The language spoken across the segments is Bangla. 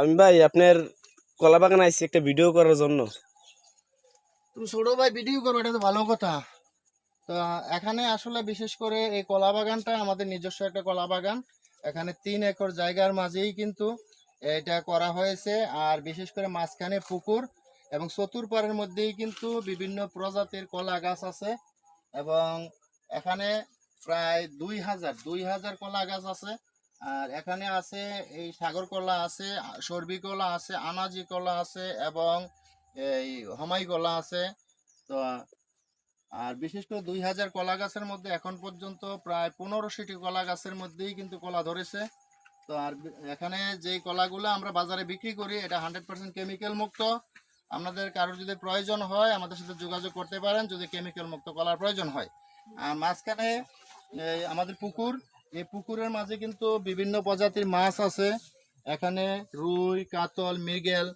আমি ভাই আপনার কলা বাগান আইছি একটা ভিডিও করার জন্য। তুমি ছোট ভাই ভিডিও করো, এটা তো ভালো কথা। তো এখানে আসলে বিশেষ করে এই কলা বাগানটা আমাদের নিজস্ব একটা কলা বাগান। এখানে 3 একর জায়গার মাঝেই কিন্তু এটা করা হয়েছে। আর বিশেষ করে মাঝখানে পুকুর এবং চতুর্পাড়ের মধ্যেই কিন্তু বিভিন্ন প্রজাতির কলা গাছ আছে। এবং এখানে প্রায় ২০০০ কলা গাছ আছে। আর এখানে আছে এই সাগর কলা আছে, সর্বি কলা আছে, আনাজি কলা আছে এবং এই হমাই কলা আছে। তো আর বিশেষ করে ২০০০ কলা গাছের মধ্যে এখন পর্যন্ত প্রায় ১৫০০টি কলা গাছের মধ্যেই কিন্তু কলা ধরেছে। তো আর এখানে যেই কলাগুলো আমরা বাজারে বিক্রি করি এটা 100% কেমিক্যাল মুক্ত। আপনাদের কারোর যদি প্রয়োজন হয় আমাদের সাথে যোগাযোগ করতে পারেন যদি কেমিক্যাল মুক্ত কলার প্রয়োজন হয়। আর মাঝখানে আমাদের পুকুর, এই পুকুরের মাঝে কিন্তু বিভিন্ন প্রজাতির মাছ আছে। এখানে রুই, কাতল, মৃগেল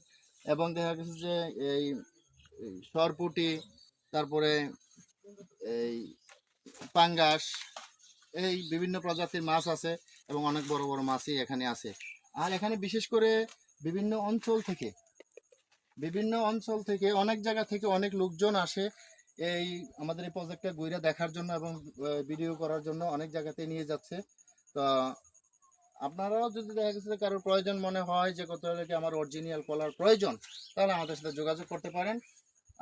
এবং দেখা গেছে যে এই সরপুঁটি, তারপরে এই পাঙ্গাস, এই বিভিন্ন প্রজাতির মাছ আছে এবং অনেক বড় বড় মাছই এখানে আছে। আর এখানে বিশেষ করে বিভিন্ন অঞ্চল থেকে বিভিন্ন অঞ্চল থেকে অনেক জায়গা থেকে অনেক লোকজন আসে এই আমাদের এই প্রজেক্টটা ঘুরে দেখার জন্য এবং ভিডিও করার জন্য অনেক জায়গাতে নিয়ে যাচ্ছে। তো আপনারাও যদি দেখা গেছে যে কারোর প্রয়োজন মনে হয় যে কত কি আমার অরিজিনাল কলার প্রয়োজন, তাহলে আমাদের সাথে যোগাযোগ করতে পারেন।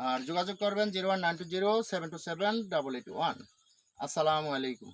আর যোগাযোগ করবেন 01920 727 881। আসসালামু আলাইকুম।